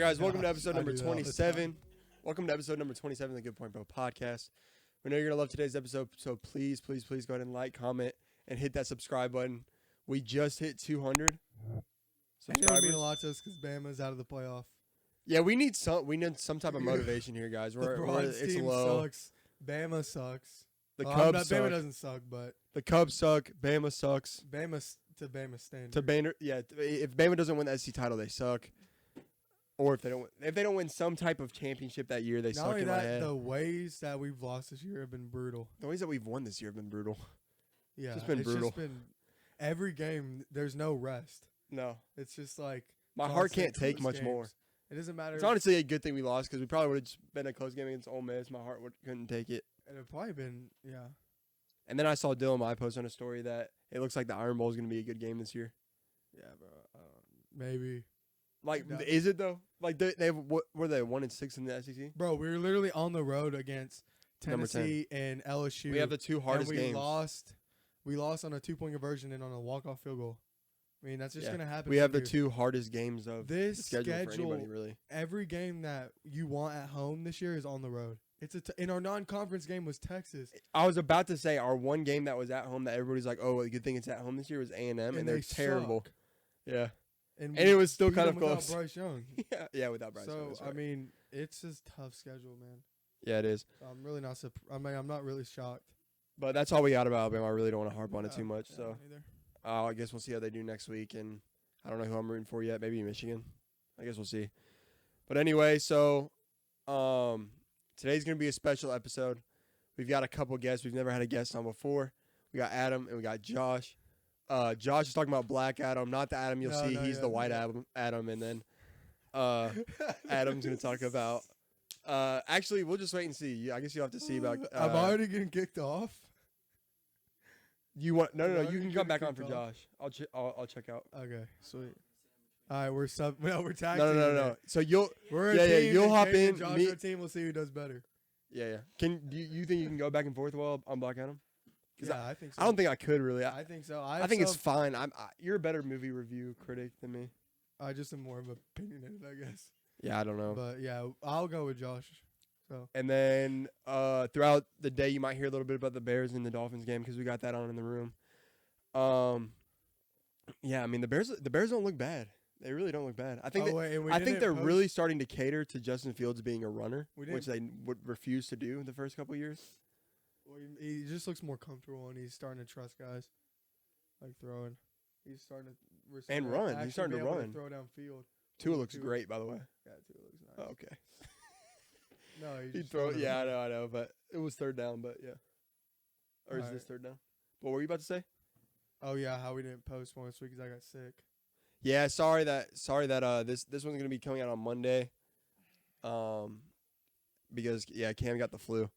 guys. Welcome to episode number 27. Welcome to episode number 27 of the Good Point Bro podcast. We know you're going to love today's episode, so please go ahead and like, comment, and hit that subscribe button. We just hit 200 subscribers. It would mean a lot to us because Bama's out of the playoff. Yeah, we need some type of motivation here, guys. It's team low. Sucks. Bama sucks. The Cubs suck. Bama doesn't suck, but The Cubs suck. Bama sucks. Bama to Bama standard. If Bama doesn't win the SEC title, they suck. Or if they don't win some type of championship that year, they Not suck only in my that, head. the ways that we've lost this year have been brutal. The ways that we've won this year have been brutal. Yeah, It's just been brutal. Every game. There's no rest. No. It's just like My heart can't take much more. It doesn't matter. It's honestly a good thing we lost because we probably would have just been a close game against Ole Miss. My heart couldn't take it. And it'd probably been And then I saw Dylan My post on a story that it looks like the Iron Bowl is going to be a good game this year. Yeah, bro. Maybe. Like, Yeah. is it though? Like, they have what were they 1-6 in the SEC? Bro, we were literally on the road against Number 10. Tennessee and LSU. We have the two hardest and we games. We lost on a 2-point conversion and on a walk-off field goal. I mean, that's just going to happen. We have the here. two hardest games of This the schedule for anybody, really. Every game that you want at home this year is on the road. In our non-conference game was Texas. I was about to say our one game that was at home that everybody's like, oh, a good thing it's at home this year was A&M, and they're terrible. Suck. Yeah. And it was still beat kind them of close. Without Bryce Young. yeah, without Bryce Young. So, Right. I mean, it's a tough schedule, man. Yeah, it is. So I'm really not I'm not really shocked. But that's all we got about Alabama. I really don't want to harp on it too much. Yeah, So neither. I guess we'll see how they do next week. And I don't know who I'm rooting for yet. Maybe Michigan. I guess we'll see. But anyway, so today's going to be a special episode. We've got a couple guests. We've never had a guest on before. We got Adam and we got Josh. Josh is talking about Black Adam, not the Adam you'll see. He's the white Adam. And then Adam's going to talk about actually, we'll just wait and see. I guess you'll have to see about. I'm already getting kicked off. You want no? You can come back on for Josh. I'll check out. Okay, sweet. All right, we're tag. No. So we're a team. You'll hop in. Josh, our team. We'll see who does better. Yeah. Do you think you can go back and forth while on Black Adam? Yeah, I think so. I don't think I could really. I think so. I think it's fine. You're a better movie review critic than me. I just am more of an opinionated, I guess. Yeah, I don't know. But yeah, I'll go with Josh. So. And then throughout the day, you might hear a little bit about the Bears and the Dolphins game because we got that on in the room. Yeah, I mean the Bears don't look bad. They really don't look bad. I think they're really starting to cater to Justin Fields being a runner, which they would refuse to do the first couple of years. Well, he just looks more comfortable, and he's starting to trust guys, like throwing. He's starting to and run. He's starting to run. Throw downfield. Tua looks great, by the way. Yeah, Tua looks nice. Oh, okay. No, he'd throw. Yeah, I know, but it was third down. But yeah, or is this third down? What were you about to say? Oh yeah, how we didn't post one this week because I got sick. Yeah, sorry that this one's gonna be coming out on Monday. Because Cam got the flu,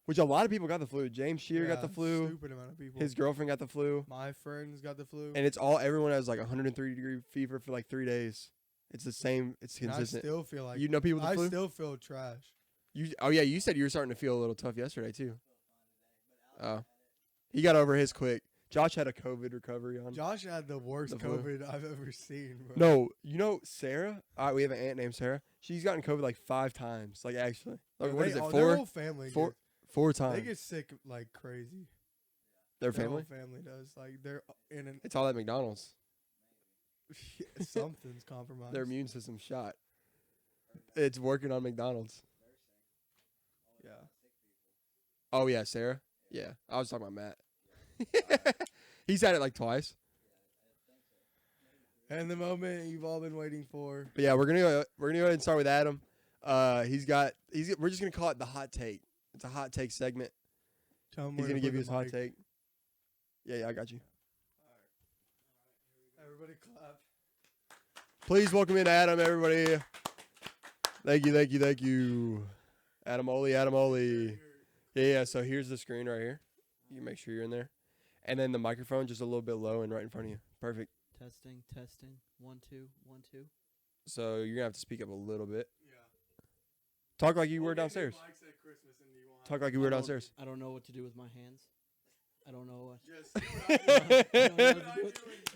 which a lot of people got the flu. James Shear got the flu. Stupid amount of people. His girlfriend got the flu. My friends got the flu. And everyone has like 103-degree fever for like 3 days. It's the same. It's consistent. I still feel like people with the flu. I still feel trash. You said you were starting to feel a little tough yesterday too. Oh, he got over his quick. Josh had a COVID recovery on. Josh had the worst COVID I've ever seen, bro. No, you know Sarah? We have an aunt named Sarah. She's gotten COVID like 5 times. Like actually. Like what is it? 4? Their whole family. 4 times. They get sick like crazy. Their family? Their whole family does. Like they're in an. It's all at McDonald's. Something's compromised. Their immune system's shot. It's working on McDonald's. Yeah. Oh yeah, Sarah. Yeah, I was talking about Matt. He's had it like twice. And the moment you've all been waiting for. But yeah, we're gonna go ahead and start with Adam. We're just gonna call it the hot take. It's a hot take segment. He's gonna give you his hot take. Yeah, I got you. All right. Everybody clap. Please welcome in Adam, everybody. Thank you. Adam Olee. Yeah, so here's the screen right here. You can make sure you're in there. And then the microphone just a little bit low and right in front of you. Perfect. Testing. 1 2 1 2. So you're gonna have to speak up a little bit. Yeah. Talk like you were downstairs. Talk like you were downstairs. I don't know what to do with my hands. I don't know what.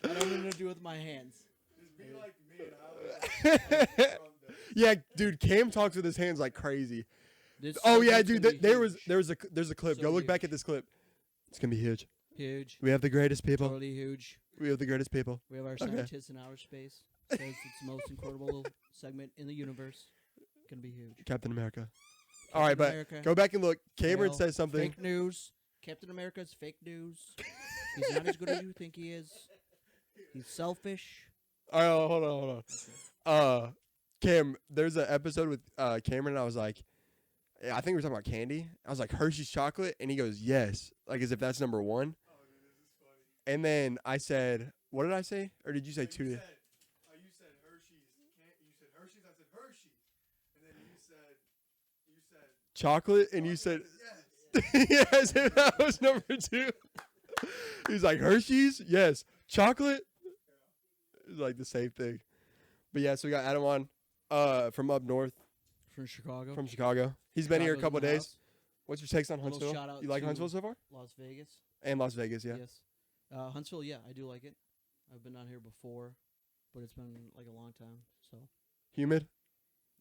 I don't know what to do with my hands. Just be like me and Yeah, dude, Cam talks with his hands like crazy. This Oh yeah, segment's dude. gonna be There's a clip. So Go look back huge. at this clip. It's gonna be huge. huge. We have the greatest people. Totally huge. We have the greatest people. We have our Okay. scientists in outer space. Says it's the most incredible segment in the universe. Gonna be huge. Captain America. All right, Captain but America, go back and look. Cameron fail, says something. Fake news. Captain America's fake news. He's not as good as you think he is. He's selfish. All right, hold on. Cam, there's an episode with Cameron, and I was like, I think we were talking about candy. I was like, Hershey's chocolate, and he goes, yes, like as if that's number one. And then I said, what did I say? Or did you say two? You said Hershey's. You said Hershey's. I said Hershey. And then you said Chocolate, and you said, yes. yes, if that was number two. He's like, Hershey's? Yes. Chocolate? It's like the same thing. But yeah, so we got Adam on from up north, From Chicago. from Chicago. He's been here a Chicago's couple in the days. house. What's your takes on Little Huntsville? shout out You like to Huntsville so far? Las Vegas. And Las Vegas, yeah. Yes. Huntsville, yeah, I do like it. I've been down here before, but it's been like a long time. So Humid?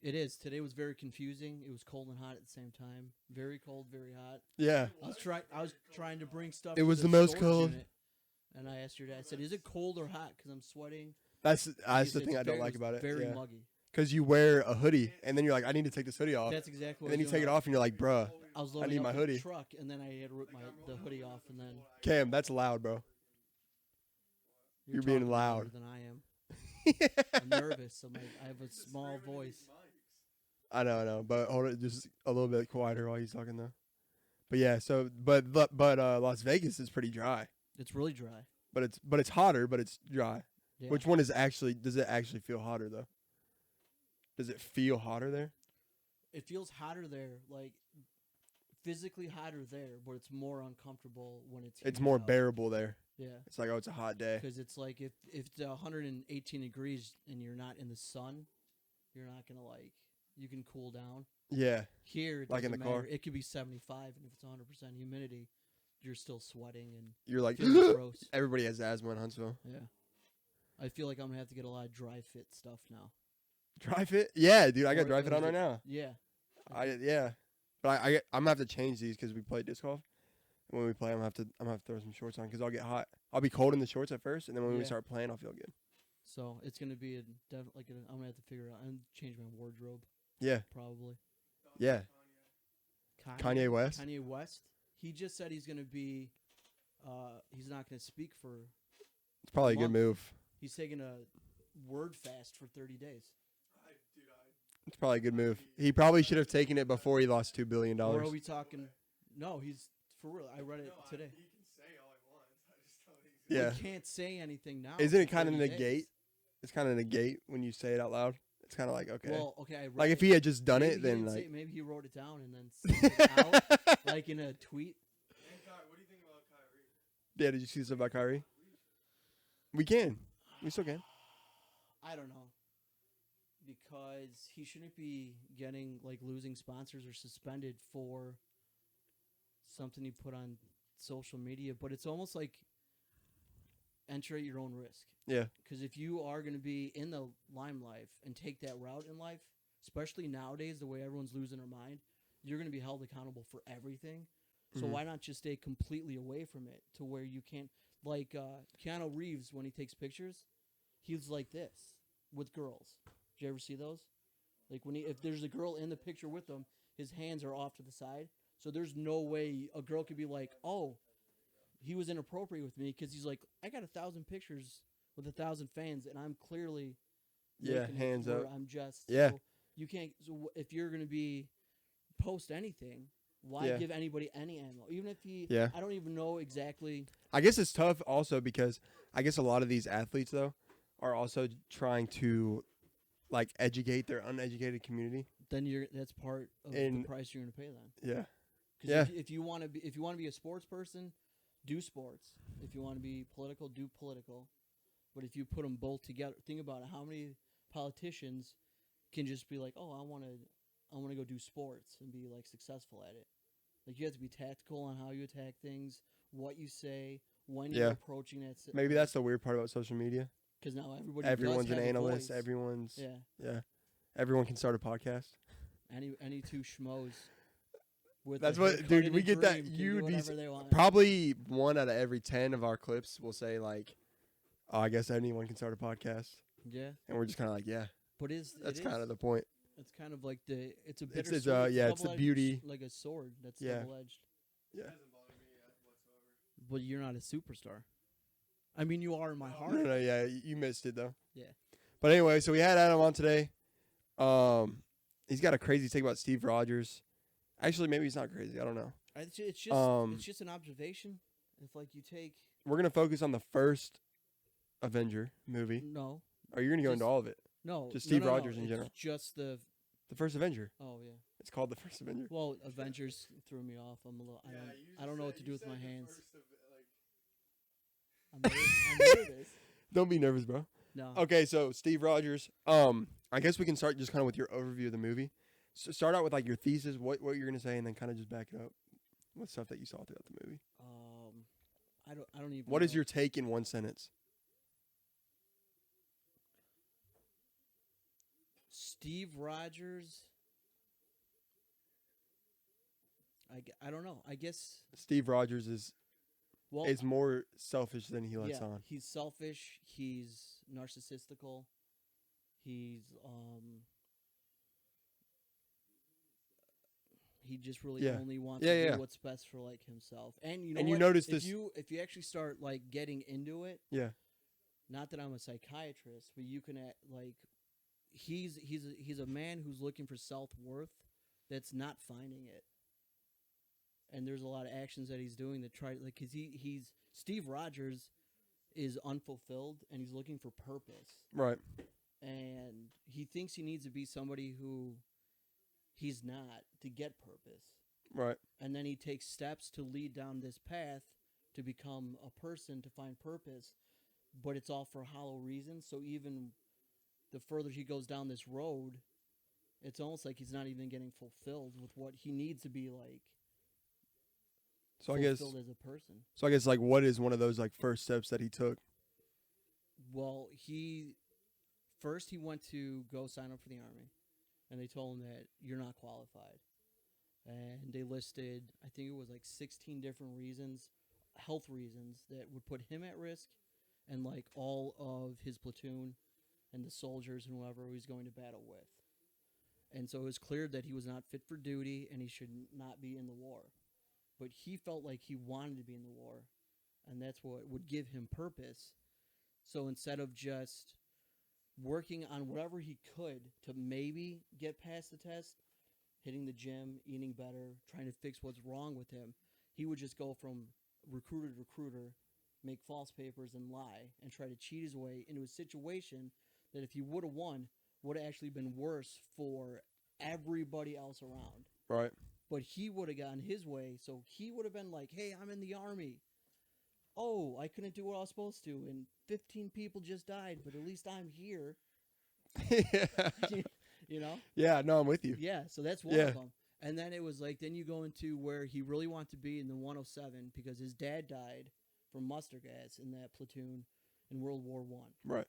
it is. Today was very confusing. It was cold and hot at the same time. Very cold, very hot. Yeah. I was trying to bring stuff. It to was the most storage cold. unit, and I asked your dad. I said, "Is it cold or hot?" Because I'm sweating. That's He the said thing it's I don't very- like about it. Very Yeah. muggy. Because you wear a hoodie, and then you're like, I need to take this hoodie off. That's exactly. And what then I you was take it doing. off, and you're like, bruh, I was I loading need up my the hoodie. truck, and then I had to rip the hoodie off, and then Cam, that's loud, bro. You're being talking loud. louder than I am. I'm nervous. I have a small voice. I know, but hold it just a little bit quieter while he's talking though. But yeah, so but Las Vegas is pretty dry. It's really dry. But it's hotter, but it's dry. Yeah. Which one does it actually feel hotter though? Does it feel hotter there? It feels hotter there, like physically hotter there, but it's more uncomfortable when it's. It's heated more up. bearable there. Yeah, It's like, oh, it's a hot day. because it's like if it's 118 degrees and you're not in the sun, you're not gonna you can cool down. Yeah. Here, it Like in doesn't the car? matter. It could be 75, and if it's 100% humidity, you're still sweating and You're like, feeling gross. everybody has asthma in Huntsville. Yeah, I feel like I'm gonna have to get a lot of dry fit stuff now. Dry fit? Yeah, dude, I got Or- dry or fit is on right it- now. Yeah, Yeah. But I'm gonna have to change these because we play disc golf. And when we play, I'm gonna have to throw some shorts on because I'll get hot. I'll be cold in the shorts at first, and then when we Yeah. start playing, I'll feel good. so it's gonna be I'm gonna have to figure out and change my wardrobe Yeah, probably. yeah. Kanye West. Kanye West. He just said he's gonna be. He's not gonna speak for. It's probably a good month. move. He's taking a word fast for 30 days. It's probably a good move. He probably should have taken it before he lost $2 billion. Or are we talking? No, he's for real. I read it today. He can say all he wants. I just don't think he's Yeah. He can't say anything now. Isn't it for kind of 30 days. negate? It's kind of negate when you say it out loud. It's kind of like, okay. Well, okay. I read Like if it. he had just done Maybe it, he then didn't say like. it. Maybe he wrote it down and then sent it out like in a tweet. And what do you think about Kyrie? Yeah, did you see something about Kyrie? We can. We still can. I don't know. Because he shouldn't be getting losing sponsors or suspended for something he put on social media, but it's almost like enter at your own risk. Yeah. Because if you are going to be in the limelight and take that route in life, especially nowadays, the way everyone's losing their mind, you're going to be held accountable for everything. So Mhm. why not just stay completely away from it to where you can't, Keanu Reeves, when he takes pictures, he's like this with girls. Did you ever see those? Like if there's a girl in the picture with him, his hands are off to the side. So there's no way a girl could be like, oh, he was inappropriate with me because he's like, I got 1,000 pictures with 1,000 fans, and I'm clearly Yeah, making it hands to where up. I'm just Yeah. So you can't. So if you're gonna be post anything, why Yeah. give anybody any ammo? Even if he, Yeah. I don't even know exactly. I guess it's tough also because I guess a lot of these athletes though are also trying to educate their uneducated community. Then that's part of And- the price you're gonna pay then. Yeah. 'Cause Yeah. if you want to be a sports person, do sports. If you want to be political, do political. But if you put them both together, think about it. How many politicians can just be like, "Oh, I want to go do sports and be successful at it." Like you have to be tactical on how you attack things, what you say, when you're Yeah. approaching that. Maybe that's the weird part about social media. because now everybody Everyone's does an have a analyst. voice. Everyone's Yeah. yeah. Everyone can start a podcast. Any two schmoes. With That's a what, haircut dude. and We a get that. dream can You'd do be whatever they want. probably 1 out of every 10 of our clips will say like, "Oh, I guess anyone can start a podcast," Yeah, and we're just kind of like, "Yeah, but that's kind of the point." It's kind of like it's a It's bittersweet. yeah, it's the double-edged, beauty. like a sword that's Yeah. double edged. Yeah. Doesn't bother me whatsoever. But you're not a superstar. I mean, you are in my heart. No, yeah, you missed it though. Yeah. But anyway, so we had Adam on today. He's got a crazy take about Steve Rogers. Actually, maybe he's not crazy. I don't know. It's just an observation. If like you take We're gonna focus on the first Avenger movie. no, Or you're gonna go Just- into all of it. no, Just no, Steve no, no, Rogers in it's general. Just the The first Avenger. oh yeah. It's called the first Avenger. Well, Avengers threw me off. I'm a little. I don't know what to do with my hands. I'm nervous. Don't be nervous, bro. No. Okay, so Steve Rogers. I guess we can start just kind of with your overview of the movie. So start out with like your thesis, what you're gonna say, and then kind of just back it up with stuff that you saw throughout the movie. I don't even. What is know. your take in one sentence? Steve Rogers? I don't know. I guess. Steve Rogers is Well, more selfish than he lets yeah, on. he's selfish. He's narcissistical. He's He just really Yeah. only wants Yeah, to yeah. do what's best for like himself. And you know And what? you notice if this- if you actually start like getting into it, Yeah. not that I'm a psychiatrist, but you can like he's a man who's looking for self-worth that's not finding it. And there's a lot of actions that he's doing that try like cuz he's Steve Rogers is unfulfilled and he's looking for purpose. Right. And he thinks he needs to be somebody who he's not to get purpose. Right. And then he takes steps to lead down this path to become a person to find purpose, but it's all for hollow reasons. So even the further he goes down this road, it's almost like he's not even getting fulfilled with what he needs to be like So I guess fulfilled as a person. like what is one of those like first steps that he took? Well, he went to go sign up for the Army, and they told him that you're not qualified. And they listed, I think it was like 16 different reasons, health reasons, that would put him at risk and like all of his platoon and the soldiers and whoever he was going to battle with. And so it was clear that he was not fit for duty and he should not be in the war. But he felt like he wanted to be in the war, and that's what would give him purpose. So instead of just working on whatever he could to maybe get past the test, hitting the gym, eating better, trying to fix what's wrong with him, he would just go from recruiter to recruiter, make false papers and lie, and try to cheat his way into a situation that if he would have won, would have actually been worse for everybody else around. Right. But he would have gotten his way, so he would have been like, hey, I'm in the Army. Oh, I couldn't do what I was supposed to, and 15 people just died, but at least I'm here. Yeah. You know? Yeah, no, I'm with you. Yeah, so that's one Yeah. of them. And then it was like, then you go into where he really wanted to be in the 107 because his dad died from mustard gas in that platoon in World War I. Right.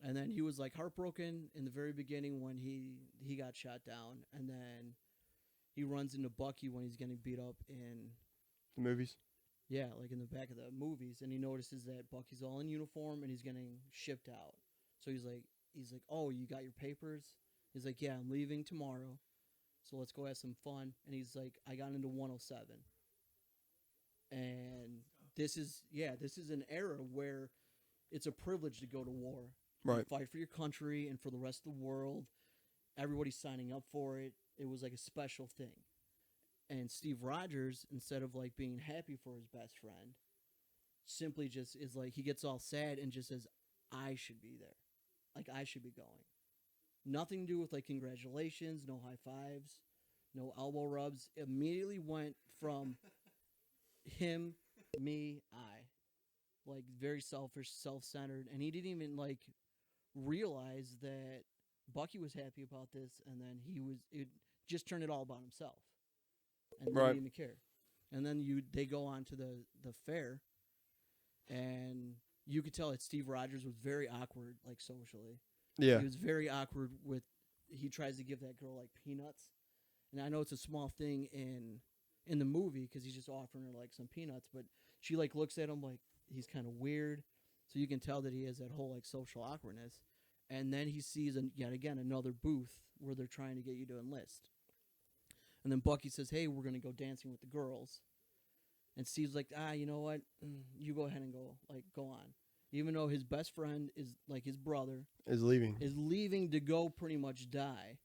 And then he was like heartbroken in the very beginning when he got shot down. And then he runs into Bucky when he's getting beat up in, The movies. yeah, like in the back of the movies. And he notices that Bucky's all in uniform and he's getting shipped out. So he's like, oh, you got your papers? He's like, yeah, I'm leaving tomorrow. So let's go have some fun. And he's like, I got into 107. And this is an era where it's a privilege to go to war. Right. You fight for your country and for the rest of the world. Everybody's signing up for it. It was like a special thing. And Steve Rogers, instead of like being happy for his best friend, simply just is like, he gets all sad and just says, I should be there. Like, I should be going. Nothing to do with like congratulations, no high fives, no elbow rubs. Immediately went from him, me, I. Like very selfish, self-centered, and he didn't even like realize that Bucky was happy about this, and then it just turned it all about himself. And Right. he didn't even care. And then they go on to the fair, and you could tell that Steve Rogers was very awkward, like socially. Yeah. He was very awkward with he tries to give that girl like peanuts, and I know it's a small thing in the movie because he's just offering her like some peanuts, but she like looks at him like he's kind of weird, so you can tell that he has that whole like social awkwardness. And then he sees yet again another booth where they're trying to get you to enlist. And then Bucky says, "Hey, we're gonna go dancing with the girls." And Steve's like, you know what? You go ahead and go on. Even though his best friend is like his brother is leaving to go pretty much die.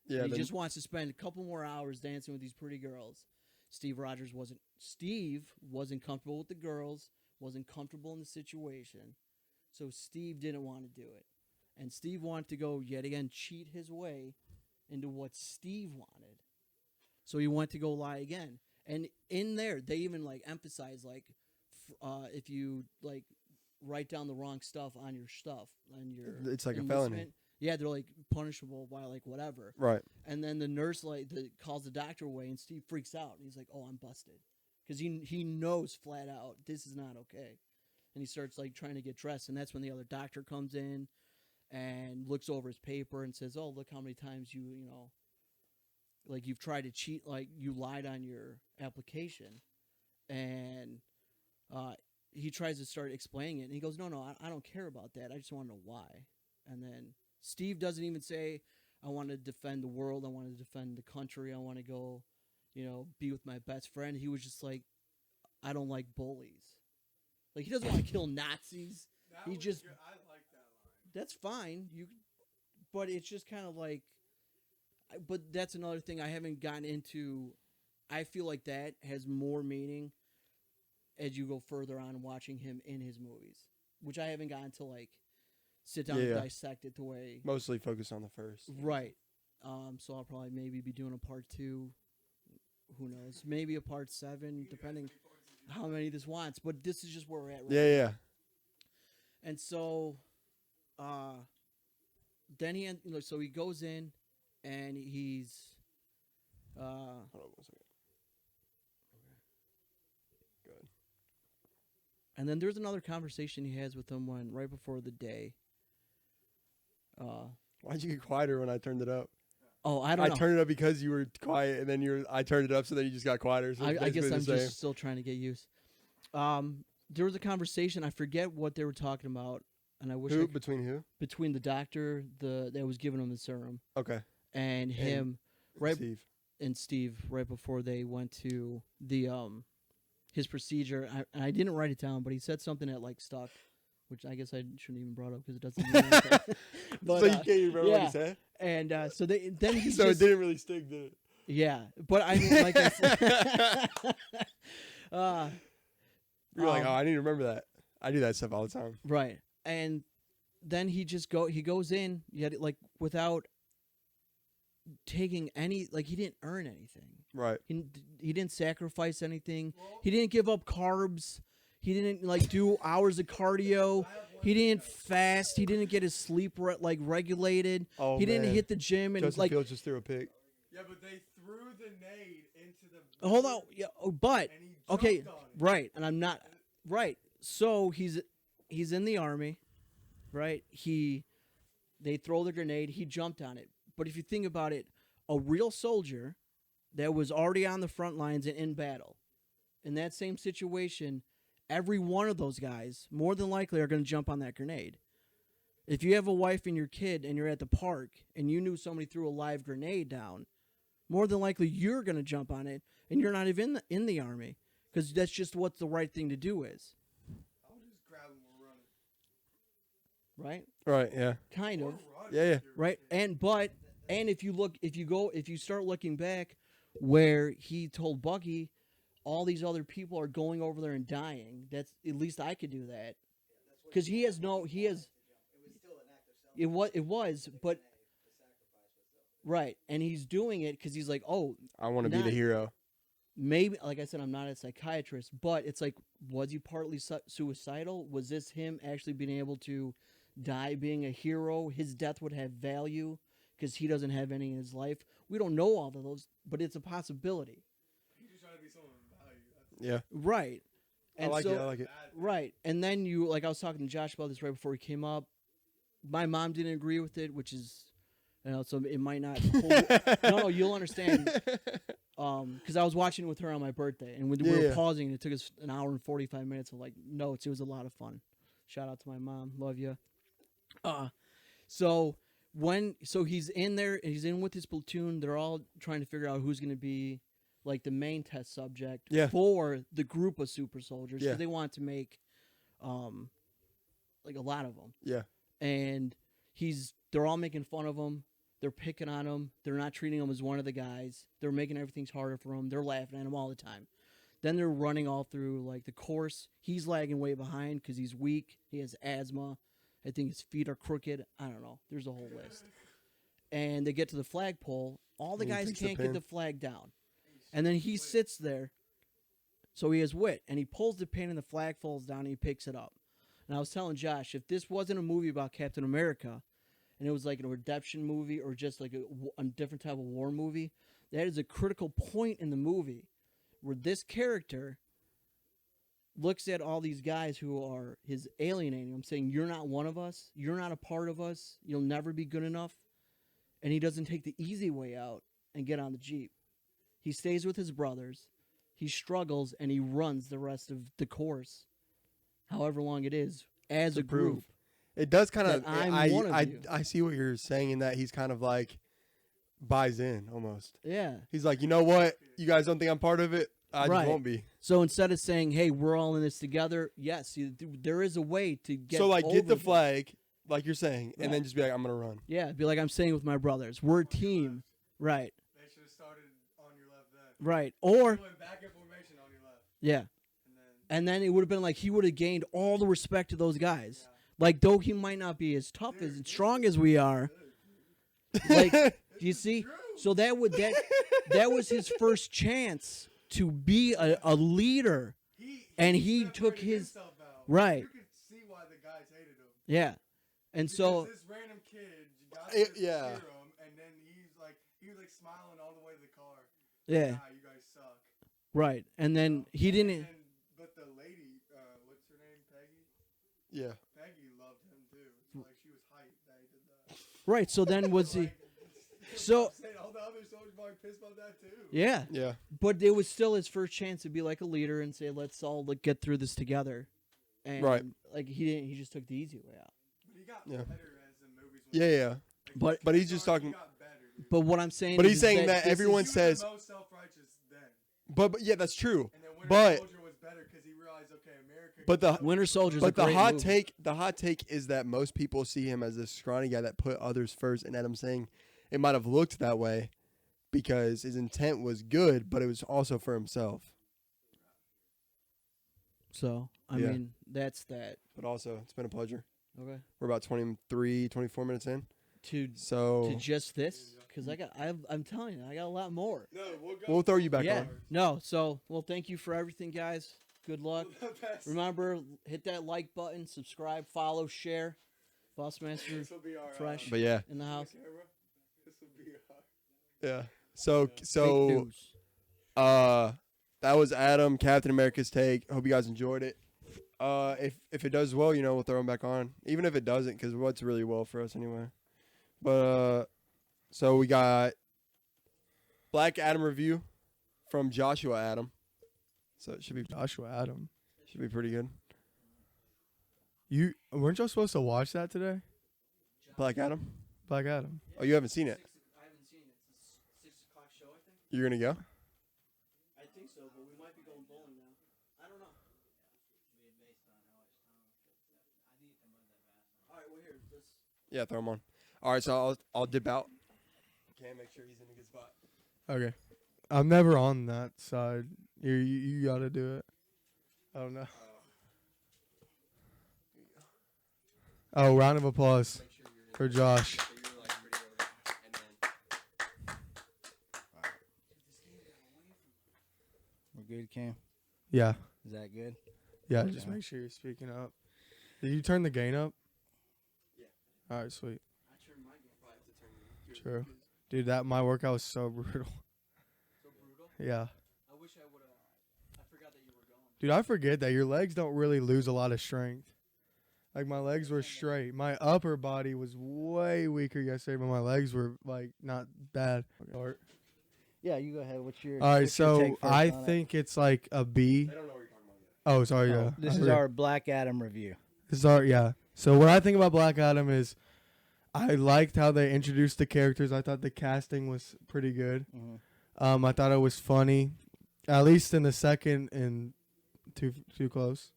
Yeah, he just wants to spend a couple more hours dancing with these pretty girls. Steve wasn't comfortable with the girls, wasn't comfortable in the situation. So Steve didn't want to do it. And Steve wanted to go yet again cheat his way into what Steve wanted. So he went to go lie again. And in there, they even like emphasize like if you like write down the wrong stuff on your it's like a felony. Yeah, they're like punishable by like whatever. Right. And then the nurse calls the doctor away, and Steve freaks out. And he's like, "Oh, I'm busted," because he knows flat out this is not okay. And he starts like trying to get dressed, and that's when the other doctor comes in and looks over his paper and says, "Oh, look how many times like you've tried to cheat, like you lied on your application." And he tries to start explaining it, and he goes, no, I don't care about that. I just want to know why. And then Steve doesn't even say, I want to defend the world. I want to defend the country. I want to go, be with my best friend. He was just like, I don't like bullies. Like, he doesn't want to kill Nazis. I like that line. That's fine. But it's just kind of like, but that's another thing I haven't gotten into. I feel like that has more meaning as you go further on watching him in his movies, which I haven't gotten to like sit down and dissect it the way. Mostly focus on the first. Right. So I'll probably maybe be doing a part 2. Who knows? Maybe a part 7, depending how many this wants. But this is just where we're at right now. Yeah. And so, then so he goes in, and he's. Hold on 1 second. Good. And then there's another conversation he has with him right before the day. Why'd you get quieter when I turned it up? Oh, I don't know. I turned it up because you were quiet, and then I turned it up, so then you just got quieter. So I guess I'm just still trying to get used. There was a conversation. I forget what they were talking about, and I wish. Between who? Between the doctor that was giving him the serum. Okay. And him, right? Steve. And Steve, right before they went to the his procedure. I didn't write it down, but he said something that like stuck, which I guess I shouldn't even brought up because it doesn't mean anything. But, so you can't even remember what he said? And so then he so it didn't really stick, did it? Yeah, but I mean, like I said, you're like, oh, I need to remember that. I do that stuff all the time. Right. And then he goes in, yet like without taking any, like he didn't earn anything. Right. He didn't sacrifice anything. He didn't give up carbs. He didn't like do hours of cardio. He didn't fast. He didn't get his sleep regulated. Oh, he didn't hit the gym and Justin like. Fields just threw a pick. Yeah, but they threw the nade into the. Hold on. Yeah. But okay. On it. Right. And I'm not right. So he's in the army, right? They throw the grenade. He jumped on it. But if you think about it, a real soldier that was already on the front lines and in battle, in that same situation, every one of those guys more than likely are going to jump on that grenade. If you have a wife and your kid and you're at the park and you knew somebody threw a live grenade down, more than likely you're going to jump on it, and you're not even in the army because that's just what the right thing to do is. I'll just grab him and run it. Right? Right, yeah. Kind of. Yeah. Right? And if you start looking back where he told Bucky all these other people are going over there and dying, that's at least I could do that. Because it was, but right, and he's doing it because he's like, oh, I want to be the hero. Maybe, like I said, I'm not a psychiatrist, but it's like, was he partly suicidal? Was this him actually being able to die being a hero? His death would have value because he doesn't have any in his life. We don't know all of those, but it's a possibility. He's just trying to be someone of value. Yeah. Right. And I like it. Right. And then I was talking to Josh about this right before he came up. My mom didn't agree with it, which is You know, so it might not. No, you'll understand. Because I was watching it with her on my birthday, and we were pausing, and it took us an hour and 45 minutes of like notes. It was a lot of fun. Shout out to my mom, love you. So he's in there, and he's in with his platoon. They're all trying to figure out who's going to be like the main test subject for the group of super soldiers, because they want to make like a lot of them. Yeah, and they're all making fun of him. They're picking on him. They're not treating him as one of the guys. They're making everything harder for him. They're laughing at him all the time. Then they're running all through like the course. He's lagging way behind because he's weak. He has asthma. I think his feet are crooked. I don't know. There's a whole list. And they get to the flagpole. All the guys can't get the flag down. And then he sits there. So he has wit. And he pulls the pin and the flag falls down and he picks it up. And I was telling Josh, if this wasn't a movie about Captain America, and it was like a redemption movie or just like a different type of war movie, that is a critical point in the movie where this character looks at all these guys who are alienating him, saying, you're not one of us, you're not a part of us, you'll never be good enough. And he doesn't take the easy way out and get on the Jeep. He stays with his brothers, he struggles, and he runs the rest of the course, however long it is, as a group. It does kind of. I see what you're saying in that he's kind of like buys in almost. Yeah. He's like, you know what? You guys don't think I'm part of it? I just won't be. So instead of saying, hey, we're all in this together, yes, there is a way to get. So like, get the flag, like you're saying, and then just be like, I'm gonna run. Yeah, be like, I'm staying with my brothers. We're a team, right? They should have started on your left then. Right, or went back in formation on your left. Yeah, and then it would have been like he would have gained all the respect of those guys. Yeah. Like, though he might not be as tough as and strong as we are, like, do you see? So that was his first chance to be a leader, and he took his right. You could see why the guys hated him. Yeah, and because so this random kid got to hear him, and then he was like smiling all the way to the car. Yeah, Like, you guys suck. Right, and then he didn't. But the lady, what's her name, Peggy? Yeah. Peggy loved him too. Like, she was hyped that he did that. Right. So then was he? So all the other soldiers were pissed about that too. Yeah. Yeah. But it was still his first chance to be like a leader and say, "Let's all get through this together." And like he didn't. He just took the easy way out. But he got better as the movies went. Yeah. Like, but he's just talking. But what I'm saying. But he's saying that everyone says. The most self-righteous then. But yeah, that's true. And then Winter Soldier was better because he realized, okay, America. But the Winter Soldier. But the hot take is that most people see him as this scrawny guy that put others first, and Adam's saying it might have looked that way because his intent was good, but it was also for himself. So I mean, that's that. But also, it's been a pleasure. Okay. We're about 24 minutes in. To just this, because I'm telling you, I got a lot more. No, we'll throw you back on. No, so thank you for everything, guys. Good luck. Remember, hit that like button, subscribe, follow, share. Bossmaster Fresh but yeah, in the house. This will be yeah. So Fake news. that was Adam, Captain America's take. Hope you guys enjoyed it. If it does well, we'll throw him back on. Even if it doesn't, because what's really well for us anyway. But so we got Black Adam review from Joshua Adam. So it should be Joshua Adam. Should be pretty good. You weren't y'all supposed to watch that today? Black Adam? Black Adam. Oh, you haven't seen it? I haven't seen it. It's a 6 o'clock show, I think. You're gonna go? I think so, but we might be going bowling now. I don't know. All right, well here, yeah, throw him on. All right, so I'll dip out. Can't make sure he's in a good spot. Okay. I'm never on that side. You got to do it. I don't know. Oh, round of applause for Josh. We're good, Cam? Yeah. Is that good? Yeah, just make sure you're speaking up. Did you turn the gain up? Yeah. All right, sweet. I turned my game. Probably have to turn yours. True. Dude, my workout was so brutal. So brutal? Yeah. I wish I would have. I forgot that you were going. Dude, I forget that your legs don't really lose a lot of strength. Like my legs were straight. My upper body was way weaker yesterday, but my legs were like not bad. Yeah, you go ahead. What's your All right, what's your so take first I on it? think it's like a B. They don't know what you're talking about yet. Oh, sorry, yeah. This is our Black Adam review. This is our yeah. So what I think about Black Adam is, I liked how they introduced the characters. I thought the casting was pretty good. Mm-hmm. I thought it was funny, at least in the second and too close.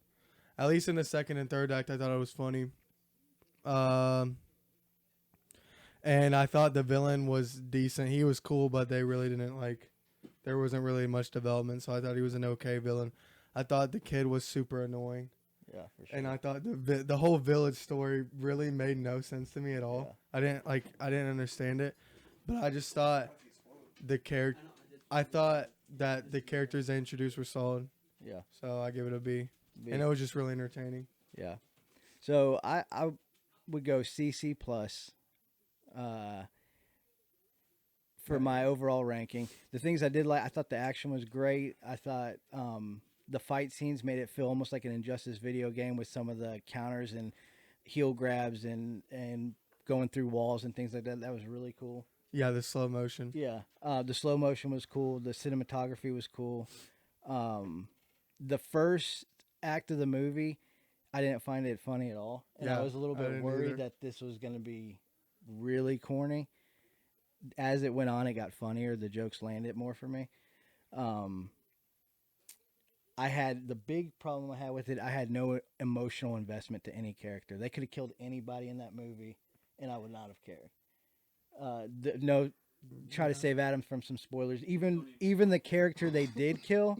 At least in the second and third act, I thought it was funny. And I thought the villain was decent. He was cool, but they really didn't there wasn't really much development, so I thought he was an okay villain. I thought the kid was super annoying. Yeah, for sure. And I thought the whole village story really made no sense to me at all. Yeah. I didn't understand it, but I just thought I thought that the characters they introduced were solid. Yeah. So I give it a B. B. And it was just really entertaining. Yeah. So I would go CC plus for my overall ranking. The things I did like, I thought the action was great. I thought the fight scenes made it feel almost like an Injustice video game with some of the counters and heel grabs and going through walls and things like that. That was really cool. Yeah, the slow motion. Yeah. The slow motion was cool. The cinematography was cool. The first act of the movie, I didn't find it funny at all. And I was a little bit worried that this was going to be really corny. As it went on, it got funnier. The jokes landed more for me. I had the big problem I had with it. I had no emotional investment to any character. They could have killed anybody in that movie, and I would not have cared. Try to save Adam from some spoilers. Even the character they did kill,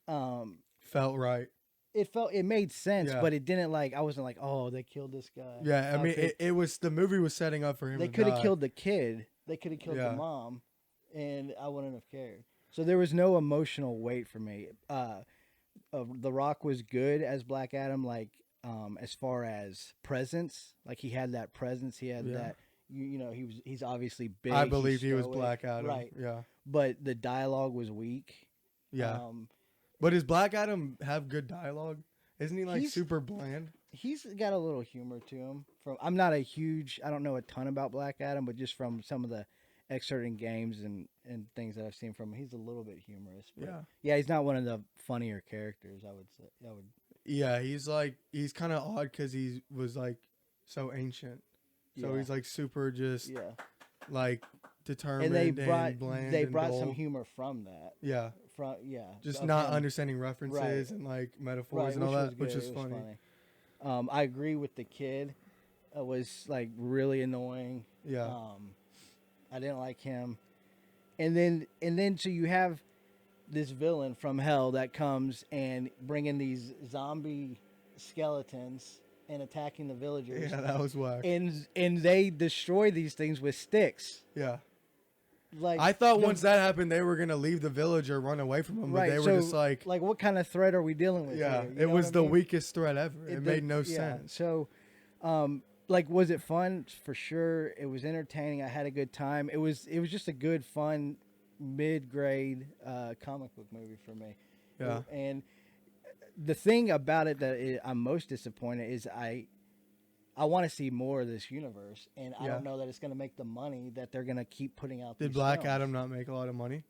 felt right. It made sense, but it didn't I wasn't like, oh, they killed this guy. Yeah, I mean, it was the movie was setting up for him. They could have killed the kid. They could have killed the mom, and I wouldn't have cared. So there was no emotional weight for me. The Rock was good as Black Adam, as far as presence. He had that presence. He had that. He's obviously big. I believe he was Black Adam. Right. Yeah. But the dialogue was weak. Yeah. But does Black Adam have good dialogue? Isn't he super bland? He's got a little humor to him. I don't know a ton about Black Adam, but just from some of the excerpting games and things that I've seen from him, he's a little bit humorous. But yeah, he's not one of the funnier characters, I would say. Yeah, he's kind of odd because he was so ancient. So he's super just determined and bland. They and brought dull. some humor from that. Yeah. Just not understanding references and metaphors and all that, which is funny. I agree with the kid. It was really annoying. Yeah. I didn't like him. And then so you have this villain from hell that comes and bringing these zombie skeletons and attacking the villagers. Yeah, that was whack. And they destroy these things with sticks. Yeah. I thought once that happened, they were gonna leave the village or run away from them. But they were just what kind of threat are we dealing with? Yeah, here? it was the weakest threat ever. It made no sense. So, was it fun? For sure, it was entertaining. I had a good time. It was just a good, fun, mid-grade comic book movie for me. Yeah. And the thing about it that I'm most disappointed is I want to see more of this universe, and I don't know that it's going to make the money that they're going to keep putting out. Did Black Adam not make a lot of money?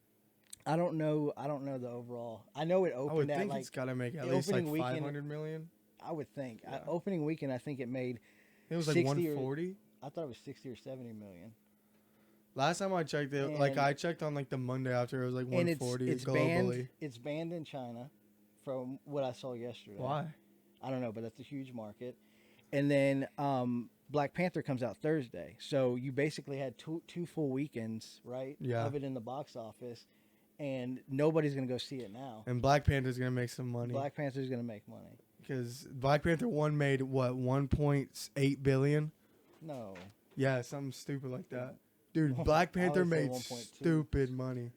I don't know the overall. I know it opened I would think it's got to make at least $500 million. I would think. Opening weekend, I think it made. It was 140. I thought it was 60 or 70 million. Last time I checked it, I checked on the Monday after, it was 140 it's globally. Banned, it's banned in China, from what I saw yesterday. Why? I don't know, but that's a huge market. And then Black Panther comes out Thursday, so you basically had two full weekends, right? Yeah. Of it in the box office, and nobody's gonna go see it now. And Black Panther's gonna make some money. Black Panther's gonna make money because Black Panther 1 made what 1.8 billion. No. Yeah, something stupid like that. Dude, Black Panther made stupid money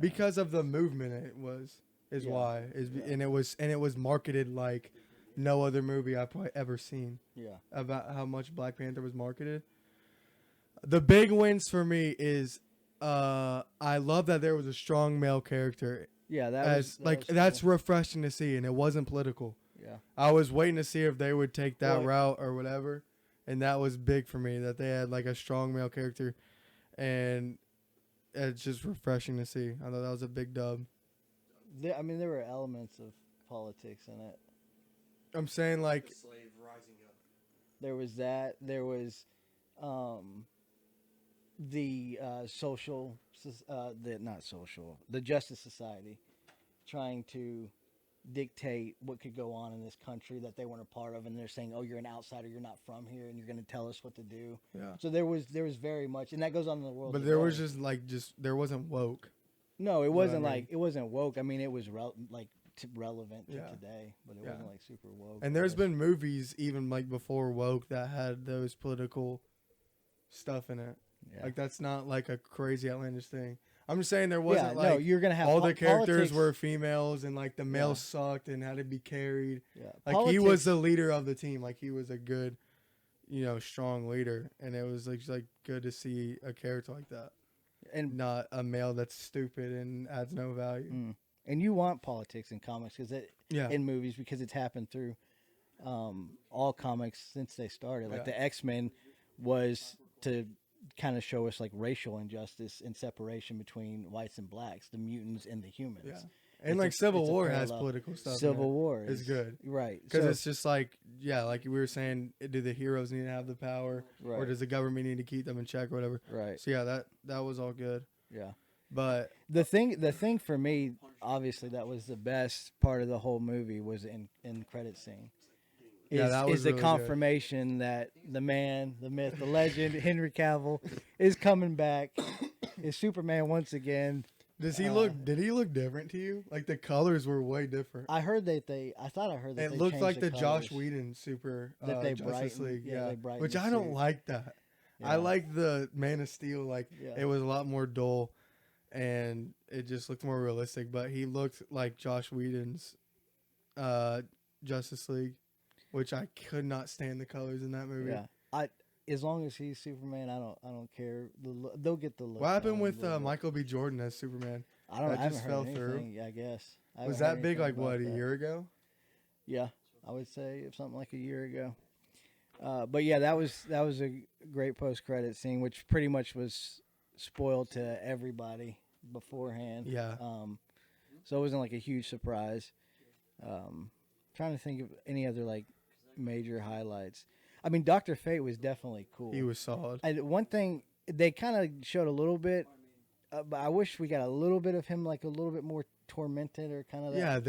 because of the movement. Why and it was marketed like no other movie I've probably ever seen. Yeah. About how much Black Panther was marketed. The big wins for me is I love that there was a strong male character. Yeah, that's refreshing to see, and it wasn't political. Yeah. Yeah. I was waiting to see if they would take that Well, route or whatever, and that was big for me that they had like a strong male character, and it's just refreshing to see. I thought that was a big dub. I mean, there were elements of politics in it. I'm saying like slave rising up. There was that. There was the the Justice Society trying to dictate what could go on in this country that they weren't a part of, and they're saying, "Oh, you're an outsider. You're not from here, and you're going to tell us what to do." yeah. So there was very much, and that goes on in the world. But today. there was just there wasn't woke. no, it what I wasn't mean? like it wasn't woke. I mean, it was relevant to Yeah. today, but it Yeah. wasn't like super woke. And there's been movies even like before woke that had those political stuff in it. yeah. Like that's not like a crazy outlandish thing. I'm just saying there wasn't no, like you're gonna have all the characters politics, were females and like the males Yeah. sucked and had to be carried. yeah. Like he was the leader of the team. Like he was a good, strong leader, and it was like good to see a character like that, and not a male that's stupid and adds no value. and you want politics in comics Yeah, in movies because it's happened through all comics since they started. Like Yeah. the X-Men was to kind of show us like racial injustice and separation between whites and blacks, the mutants and the humans. yeah. And It's like a- Civil it's a War has parallel. political stuff. in Civil it. War is good. right? Because So- it's just like, like we were saying, do the heroes need to have the power, or right, does the government need to keep them in check, or whatever? right, So yeah, that was all good. yeah. But The thing for me, obviously, that was the best part of the whole movie was in the credit scene. Yeah, that was is the really good. confirmation that the man, the myth, the legend, Henry Cavill, is coming back. Is Superman once again? does he look? Did he look different to you? Like the colors were way different. I heard that I thought I heard that It they looked changed like the Josh colors. Whedon Super That they Justice brightened- League, yeah, they brightened which the I don't suit. like that. Yeah. I like the Man of Steel. Like Yeah. it was a lot more dull, and it just looked more realistic. But he looked like Josh Whedon's Justice League, which I could not stand the colors in that movie. Yeah, as long as he's Superman, I don't care. They'll get the look. What happened down a with little bit. Michael B. Jordan as Superman? I don't. that I haven't just heard fell anything. through? Yeah, I guess. I Was haven't heard that big? anything Like what, a about that. year ago? Yeah, I would say something like a year ago. But yeah, that was a great post credit scene, which pretty much was spoiled to everybody beforehand. Yeah. So it wasn't like a huge surprise. Trying to think of any other like major highlights. I mean, Dr. Fate was definitely cool. He was solid. And one thing they kind of showed a little bit, but I wish we got a little bit of him, like a little bit more tormented or kind of. Yeah,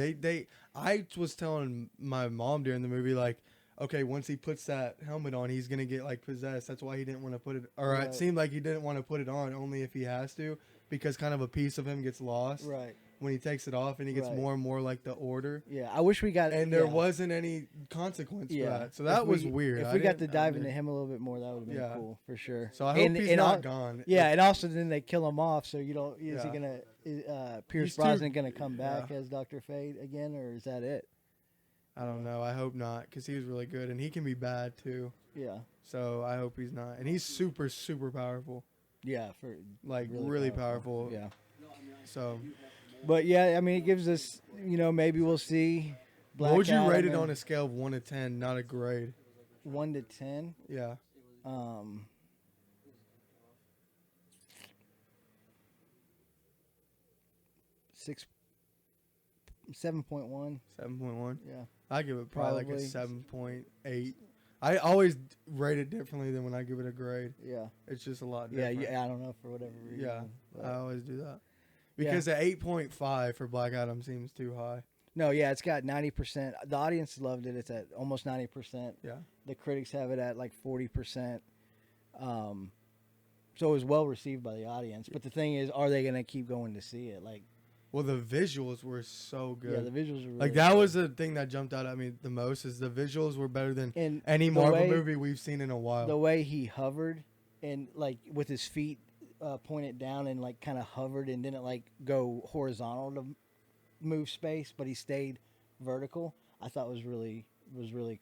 I was telling my mom during the movie, like, okay, once he puts that helmet on, he's gonna get like possessed. That's why he didn't want to put it. Or Right. it seemed like he didn't want to put it on only if he has to, because kind of a piece of him gets lost Right. when he takes it off, and he gets Right. more and more like the Order. Yeah, I wish we got. And there yeah. wasn't any consequence Yeah. for that, so that If was we- weird. If I we got to didn't- dive into him a little bit more, that would have been Yeah. cool for sure. So I hope he's not gone. Yeah, and also then they kill him off. So you don't. Is he Yeah. gonna? Pierce He's too- Brosnan gonna come back yeah. as Dr. Fate again, or is that it? I don't know. I hope not, because he was really good, and he can be bad too. Yeah. So I hope he's not. And he's super, super powerful. Yeah. For Like really powerful. Yeah. So But yeah, I mean, it gives us. Maybe we'll see. what would you Adam rate it and on a scale of 1 to 10, not a grade? 1 to 10? Yeah. 7.1. 7.1. Yeah. I give it probably like a Probably. 7.8. I always rate it differently than when I give it a grade. Yeah. It's just a lot Yeah. different. Yeah. I don't know for whatever reason. Yeah, but- I always do that. Yeah. Because at 8.5 for Black Adam seems too high. No, yeah, it's got 90%. The audience loved it. It's at almost 90%. Yeah. The critics have it at like 40%. So it was well received by the audience. But the thing is, are they going to keep going to see it? Like, Well, the visuals were so good. yeah, the visuals are really Like that good. was the thing that jumped out at me the most, is the visuals were better than And any the Marvel way- movie we've seen in a while. the way he hovered and like with his feet pointed down and like kind of hovered and didn't like go horizontal to move space, but he stayed vertical. I thought was really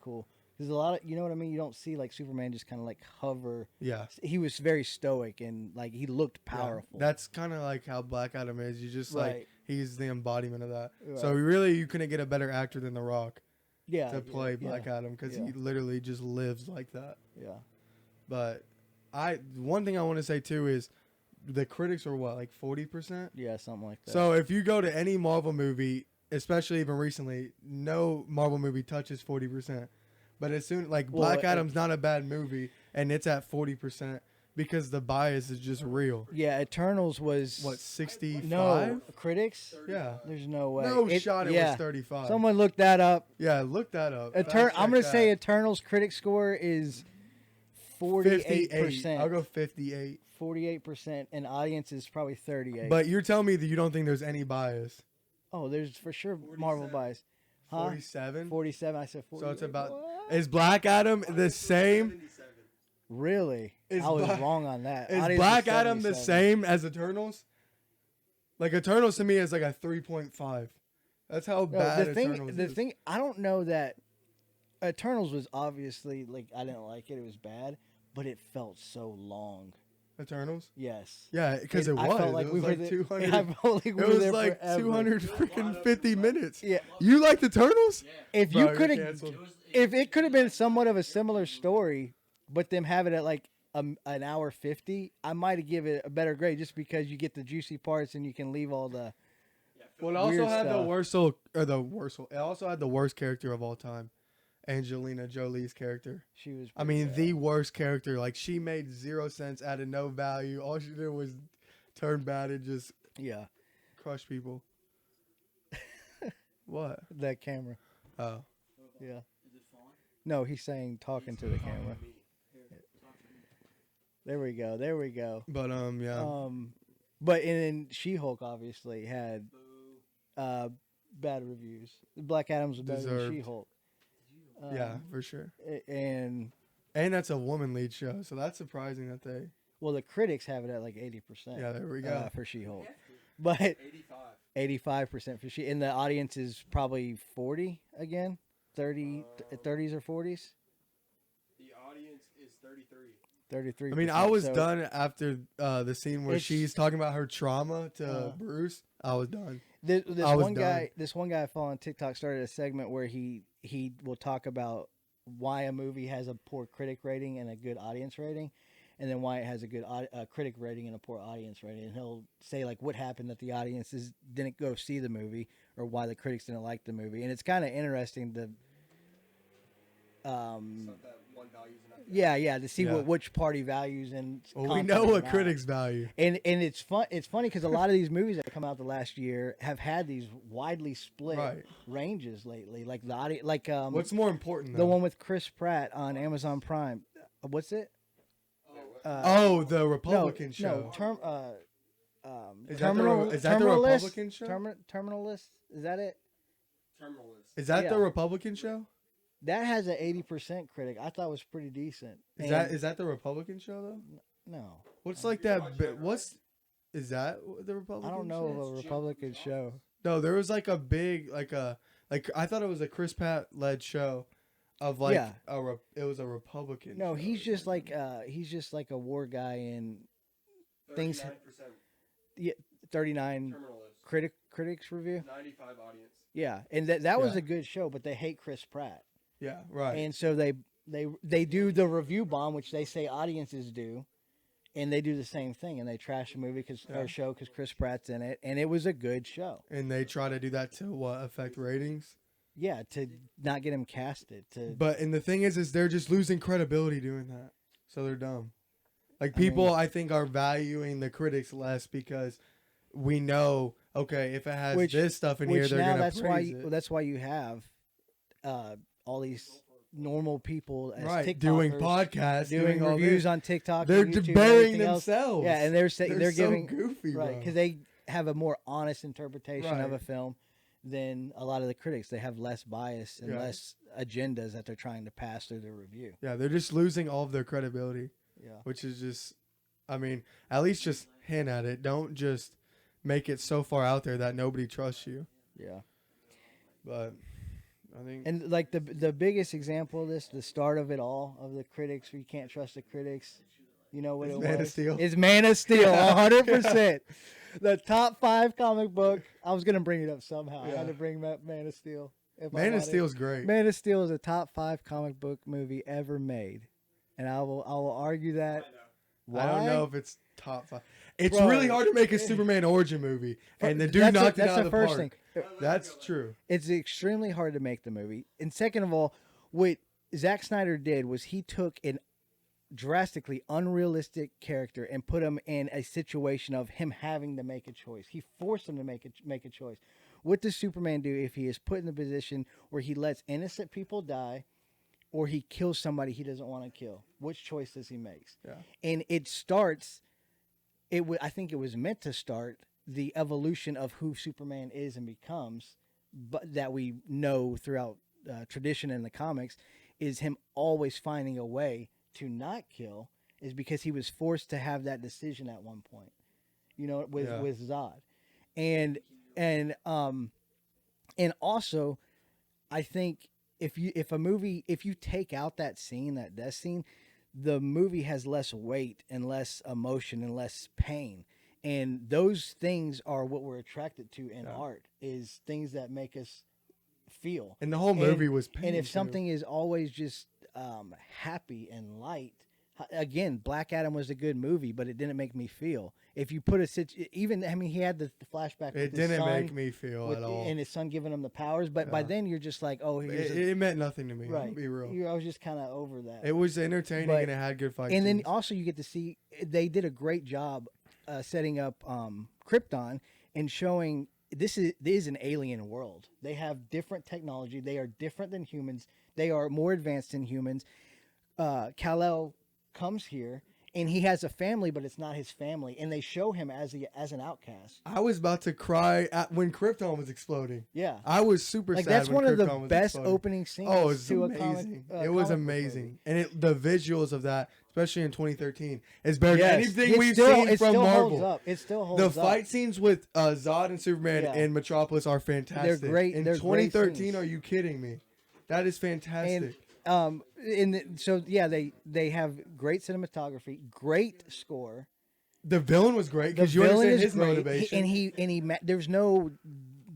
cool. Because a lot of, you know what I mean? You don't see like Superman just kind of like hover. Yeah. He was very stoic and like he looked Yeah. powerful. That's kind of like how Black Adam is. You just Right. like, he's the embodiment of that. Right. So really, you couldn't get a better actor than The Rock. to play Black Adam because he literally just lives like that. Yeah. But one thing I want to say too is the critics are what, like 40%? Yeah, something like that. So if you go to any Marvel movie, especially even recently, no Marvel movie touches 40%. But as soon Black Adam's not a bad movie, and it's at 40% because the bias is just real. Yeah, Eternals was what, 65? No, critics. Yeah, there's no way. It was 35. Someone look that up. Yeah, look that up. I'm gonna say Eternals critic score is 48%. 58. I'll go 58. 48%, and audience is probably 38. But you're telling me that you don't think there's any bias? Oh, there's for sure 47. Marvel bias. Huh? 47. 47. I said 40. So it's about. Is Black Adam the same? Really? I was wrong on that. Is Audience Black is Adam the 77. same as Eternals? Like Eternals to me is like a 3.5. That's how bad Eternals is. The thing, I don't know that Eternals was obviously I didn't like it. It was bad, but it felt so long. Eternals? Yes. Yeah, because it was. I felt like it we was were like there, 200. I felt like we It were was there like forever. 200 freaking 50 minutes. Yeah. You liked Eternals? If Bro, you you're could have, canceled. if it could have been somewhat of a similar story, but them have it at an hour 50, I might have given it a better grade just because you get the juicy parts and you can leave all the. Well, it also weird had stuff. It also had the worst character of all time, Angelina Jolie's character. She was. I mean, the worst character. Like, she made 0 sense, added no value. All she did was turn bad and just crush people. What? That camera. Oh. Yeah. No, he's saying talking to the camera. There we go. There we go. But yeah. But and She-Hulk obviously had bad reviews. Black Adam's was better than She-Hulk. Yeah, for sure. And that's a woman lead show, so that's surprising that they. well, the critics have it at 80%. Yeah, there we go. For She-Hulk, but 85% for She, and the audience is probably 40 again, 30s or 40s. The audience is 33. 33. I mean, I was done after the scene where she's talking about her trauma to Bruce. I was done. This one guy I follow on TikTok started a segment where he will talk about why a movie has a poor critic rating and a good audience rating, and then why it has a good critic rating and a poor audience rating. And he'll say what happened that the audiences didn't go see the movie or why the critics didn't like the movie. And it's kind of interesting to to see which party values and we know what critics value. And it's funny because a lot of these movies that come out the last year have had these widely split ranges lately. Like the audience, what's more important though? The one with Chris Pratt on Amazon Prime. What's it? The Republican show. Is that the Republican show? Terminalist? Is that it? Terminalist. Is that the Republican show? That has an 80% critic. I thought was pretty decent. Is that the Republican show though? No. What's like that? Is that the Republican? I don't know of a Republican show. No, there was like a big I thought it was a Chris Pratt led show, of it was a Republican. No, show. he's just like a war guy and things. 39 critics review. 95 audience. Yeah, and that was a good show, but they hate Chris Pratt. Yeah, right. And so they do the review bomb, which they say audiences do, and they do the same thing, and they trash the movie show because Chris Pratt's in it, and it was a good show. And they try to do that to affect ratings. Yeah, to not get him casted. But the thing is they're just losing credibility doing that, so they're dumb. Like people, I think, are valuing the critics less because we know, okay, if it has this stuff in here, they're gonna praise it. That's why you have all these normal people as TikTokers doing podcasts, doing reviews on TikTok. They're YouTube, burying themselves. Yeah, and they're saying they're giving goofy, because they have a more honest interpretation of a film than a lot of the critics. They have less bias and less agendas that they're trying to pass through their review. Yeah, they're just losing all of their credibility. Yeah, which is just, I mean, at least just hint at it. Don't just make it so far out there that nobody trusts you. Yeah, but I think, and like the biggest example of this, the start of it all, of the critics, you can't trust the critics. You know what it was? Man of Steel. It's Man of Steel, 100%. The top 5 comic book. I was gonna bring it up somehow. I had to bring up Man of Steel. Man of Steel's great. Man of Steel is a top 5 comic book movie ever made, and I will argue that. Why? I don't know if it's top 5. It's Bro, really hard to make a Superman origin movie, and the dude knocked it out of the first park. thing. That's true. It's extremely hard to make the movie, and second of all, what Zack Snyder did was he took an drastically unrealistic character and put him in a situation of him having to make a choice. He forced him to make a choice. What does Superman do if he is put in the position where he lets innocent people die, or he kills somebody he doesn't want to kill? Which choice does he make? Yeah. And it starts. I think it was meant to start the evolution of who Superman is and becomes, but that we know throughout tradition in the comics, is him always finding a way to not kill, is because he was forced to have that decision at one point, with Zod, and also, I think if you take out that scene, that death scene, the movie has less weight and less emotion and less pain. And those things are what we're attracted to in art, is things that make us feel. And the whole movie was pain. And if something is always just happy and light, again, Black Adam was a good movie, but it didn't make me feel. If you put he had the flashback. It didn't make me feel at all. And his son giving him the powers, but by then you're just like, oh, it meant nothing to me. Right. To be real. I was just kind of over that. It was entertaining and it had good fights. And then also you get to see they did a great job setting up Krypton and showing this is an alien world. They have different technology. They are different than humans. They are more advanced than humans. Kal-El comes here, and he has a family, but it's not his family, and they show him as an outcast. I was about to cry when Krypton was exploding. Yeah, I was super sad. That's when one of the Krypton was best exploding. opening scenes. Oh, it was to amazing. A comic, it was comic book amazing, movie. and the visuals of that, especially in 2013, is better Yes. than anything It we've still- seen it from still Marvel. holds up. It still holds The up. fight scenes with Zod and Superman Yeah. in Metropolis are fantastic. They're great. In They're great 2013, scenes. are you kidding me? That is fantastic. They have great cinematography, great score. The villain was great The because you villain understand is his great, motivation. there's no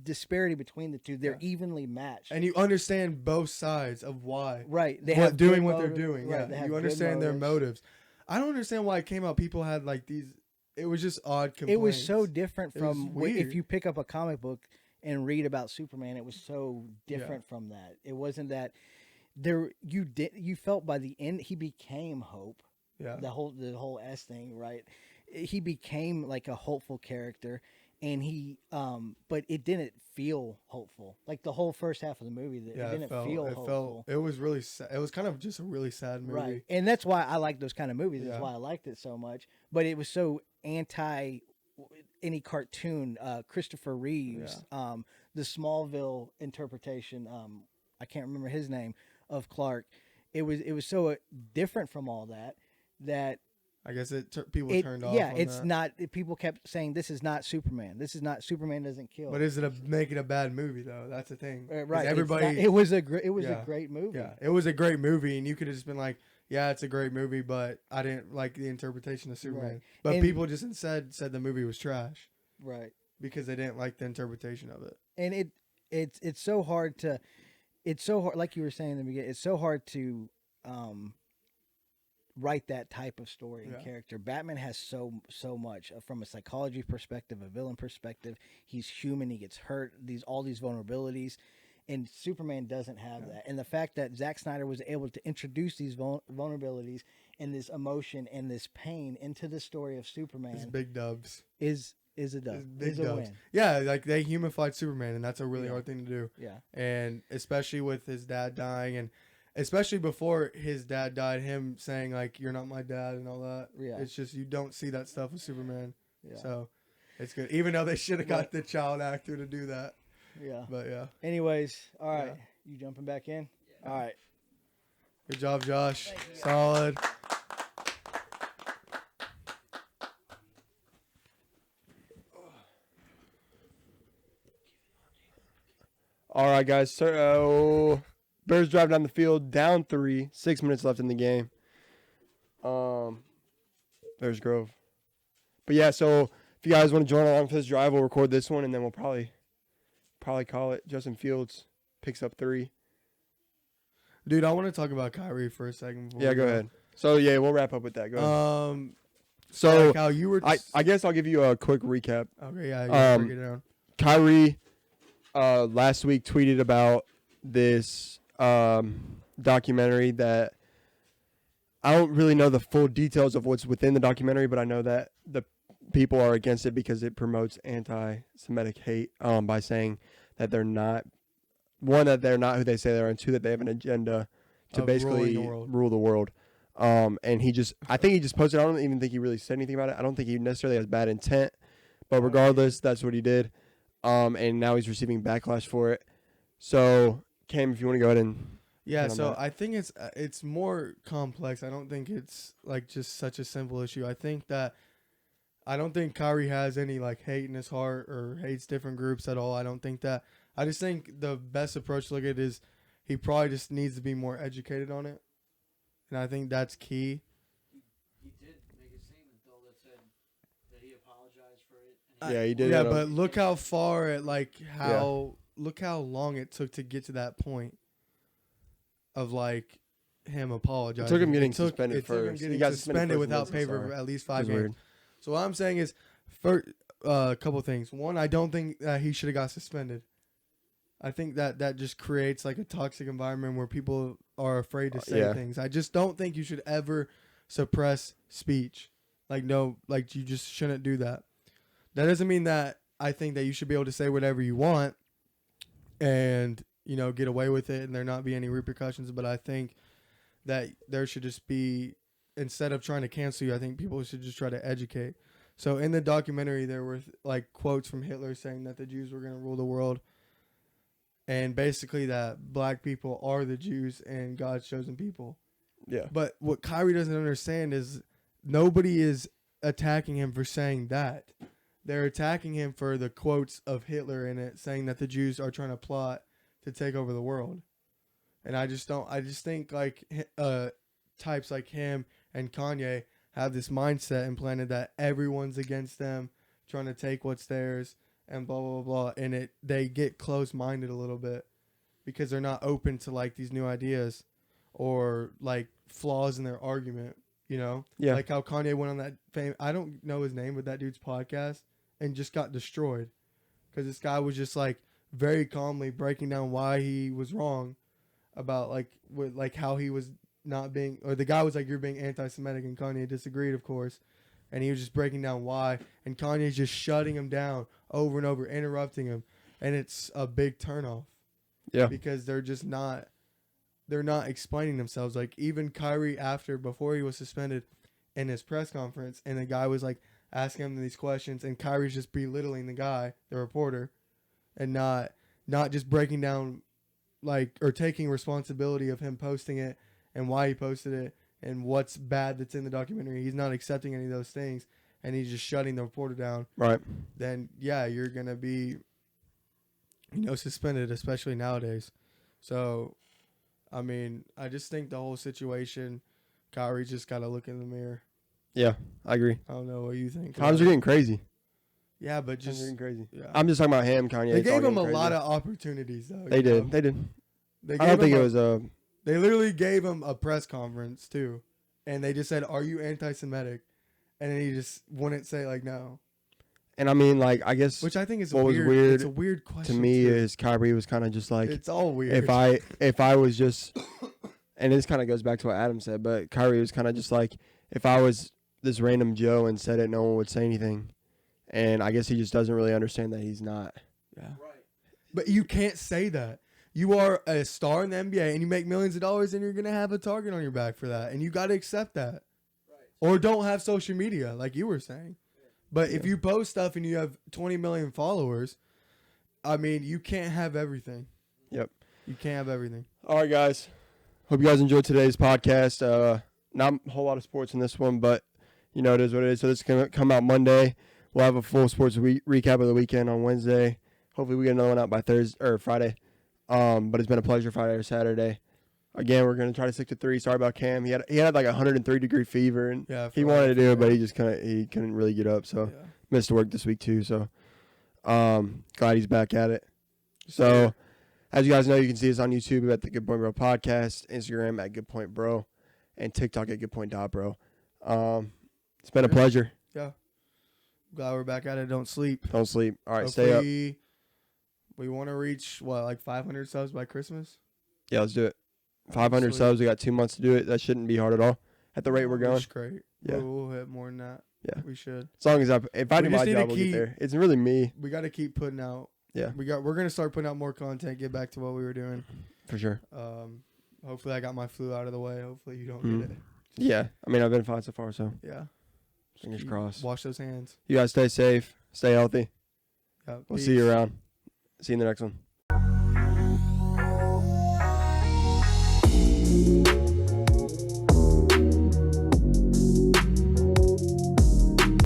disparity between the two. They're evenly matched. And you understand both sides of why. Right. They What have doing good what they're motive- doing. Right, they Yeah. have You good understand their motives. motives. I don't understand why it came out. People had like these. It was just odd complaints. It was so different It was from weird. if you pick up a comic book and read about Superman. It was so different from that. It wasn't that you felt by the end he became hope. Yeah. The whole S thing, right? He became like a hopeful character, and but it didn't feel hopeful. Like the whole first half of the movie, it didn't feel hopeful. It was really. It was kind of just a really sad movie. Right, and that's why I like those kind of movies. That's Yeah. why I liked it so much. But it was so anti any cartoon. Christopher Reeves, the Smallville interpretation. I can't remember his name of Clark. It was so different from all that. I guess people turned off. Yeah, on it's that. not. People kept saying this is not Superman. This is not Superman doesn't kill. But is it make it a bad movie though? That's the thing. 'Cause Right. Everybody. It was a great movie. Yeah, it was a great movie, and you could have just been like, "Yeah, it's a great movie," but I didn't like the interpretation of Superman. Right. But And- people just instead said the movie was trash Right. because they didn't like the interpretation of it. And it's so hard to, like you were saying in the beginning, it's so hard to write that type of story and character. Batman has so much from a psychology perspective, a villain perspective. He's human. He gets hurt. All these vulnerabilities, and Superman doesn't have that. And the fact that Zack Snyder was able to introduce these vulnerabilities and this emotion and this pain into the story of Superman It's big dubs. is a dub. It's big Is a dubs. win. Yeah, like they humanified Superman, and that's a really hard thing to do. Yeah. And especially with his dad dying, and especially before his dad died, him saying like "You're not my dad" and all that. Yeah. It's just you don't see that stuff with Superman. Yeah. So it's good, even though they should have got the child actor to do that. Yeah. But yeah, Anyways, all right. Yeah. You jumping back in? All right. good job, Josh. Solid. All right, guys. So, Bears drive down the field, down 3, 6 minutes left in the game. There's Grove. But yeah, so if you guys want to join along for this drive, we'll record this one, and then we'll probably call it Justin Fields picks up 3. Dude, I want to talk about Kyrie for a second. Yeah, go ahead. So, yeah, we'll wrap up with that. Go ahead. So, like how you were... I guess I'll give you a quick recap. Okay, yeah, break it down. Kyrie last week tweeted about this documentary that I don't really know the full details of what's within the documentary, but I know that the people are against it because it promotes anti-Semitic hate by saying that they're not, one, that they're not who they say they are, and 2, that they have an agenda to basically rule the world. And I think he just posted, I don't even think he really said anything about it. I don't think he necessarily has bad intent, but regardless, that's what he did. And now he's receiving backlash for it. So, Cam, if you want to go ahead and... Yeah, so I think it's more complex. I don't think it's like just such a simple issue. I don't think Kyrie has any like hate in his heart or hates different groups at all. I don't think that. I just think the best approach to look at it is he probably just needs to be more educated on it. And I think that's key. He did make a statement though that said that he apologized for it. Yeah, he did. Yeah, but look how far it look how long it took to get to that point. Of like him apologizing. It took him getting suspended first. He got suspended without pay for at least 5 games. Weird. So what I'm saying is, first, a couple things. One, I don't think that he should have got suspended. I think that just creates like a toxic environment where people are afraid to say things. I just don't think you should ever suppress speech. Like you just shouldn't do that. That doesn't mean that I think that you should be able to say whatever you want and get away with it and there not be any repercussions. But I think that there should just be, instead of trying to cancel you, I think people should just try to educate. So in the documentary, there were like quotes from Hitler saying that the Jews were going to rule the world. And basically that black people are the Jews and God's chosen people. Yeah. But what Kyrie doesn't understand is nobody is attacking him for saying that. They're attacking him for the quotes of Hitler in it, saying that the Jews are trying to plot to take over the world. And I just think like types like him and Kanye have this mindset implanted that everyone's against them, trying to take what's theirs and blah, blah, blah. And they get close-minded a little bit because they're not open to like these new ideas or like flaws in their argument, Yeah. Like how Kanye went on that I don't know his name, but that dude's podcast and just got destroyed because this guy was just like very calmly breaking down why he was wrong about like how he was not being, or the guy was like, you're being anti-Semitic, and Kanye disagreed, of course, and he was just breaking down why, and Kanye's just shutting him down over and over, interrupting him, and it's a big turnoff. Yeah, because they're not explaining themselves. Like even Kyrie before he was suspended in his press conference, and the guy was like asking him these questions, and Kyrie's just belittling the reporter, and not just breaking down or taking responsibility of him posting it and why he posted it and what's bad that's in the documentary. He's not accepting any of those things, and he's just shutting the reporter down. Right. Then yeah, you're gonna be suspended, especially nowadays. So I mean, I just think the whole situation, Kyrie just gotta look in the mirror. Yeah, I agree. I don't know what you think. Times are getting crazy. Yeah, but Times are getting crazy. Yeah. I'm just talking about him, Kanye. They gave him a lot of opportunities, though. They did. I don't think it was a... They literally gave him a press conference, too. And they just said, are you anti-Semitic? And then he just wouldn't say, like, no. And I mean, like, I guess... Which I think is what was weird it's a weird question, to me too. is Kyrie was kind of just like... It's all weird. If I was just... And this kind of goes back to what Adam said, but Kyrie was kind of just like, if I was this random Joe and said it, no one would say anything. And I guess he just doesn't really understand that he's not. Yeah. Right. But you can't say that. You are a star in the NBA and you make millions of dollars and you're going to have a target on your back for that. And you got to accept that. Right. Or don't have social media like you were saying. Yeah. But if you post stuff and you have 20 million followers, I mean, you can't have everything. Yep. You can't have everything. All right, guys. Hope you guys enjoyed today's podcast. Not a whole lot of sports in this one, but it is what it is. So this is going to come out Monday. We'll have a full sports recap of the weekend on Wednesday. Hopefully we get another one out by Thursday or Friday. But it's been a pleasure Friday or Saturday. Again, we're going to try to stick to 3. Sorry about Cam. He had like 103-degree fever, and he wanted to do it, but he couldn't really get up. So missed work this week too. So glad he's back at it. So As you guys know, you can see us on YouTube at the Good Point Bro Podcast, Instagram at Good Point Bro, and TikTok at Good Point Bro. It's been a pleasure. Yeah. Glad we're back at it. Don't sleep. Don't sleep. All right, Hopefully, stay up. We want to reach, like 500 subs by Christmas? Yeah, let's do it. 500 Sweet. subs. We got 2 months to do it. That shouldn't be hard at all. At the rate we're going. That's great. Yeah. We'll hit more than that. Yeah. We should. As long as if I We do just my need to job, we'll get keep- there. It's really me. We got to keep putting out. Yeah. We're going to start putting out more content, get back to what we were doing. For sure. Hopefully I got my flu out of the way. Hopefully you don't Mhm. get it. Yeah. I mean, I've been fine so far, so Yeah. fingers crossed. Wash those hands. You guys stay safe. Stay healthy. Yeah. We'll see you around. See you in the next one.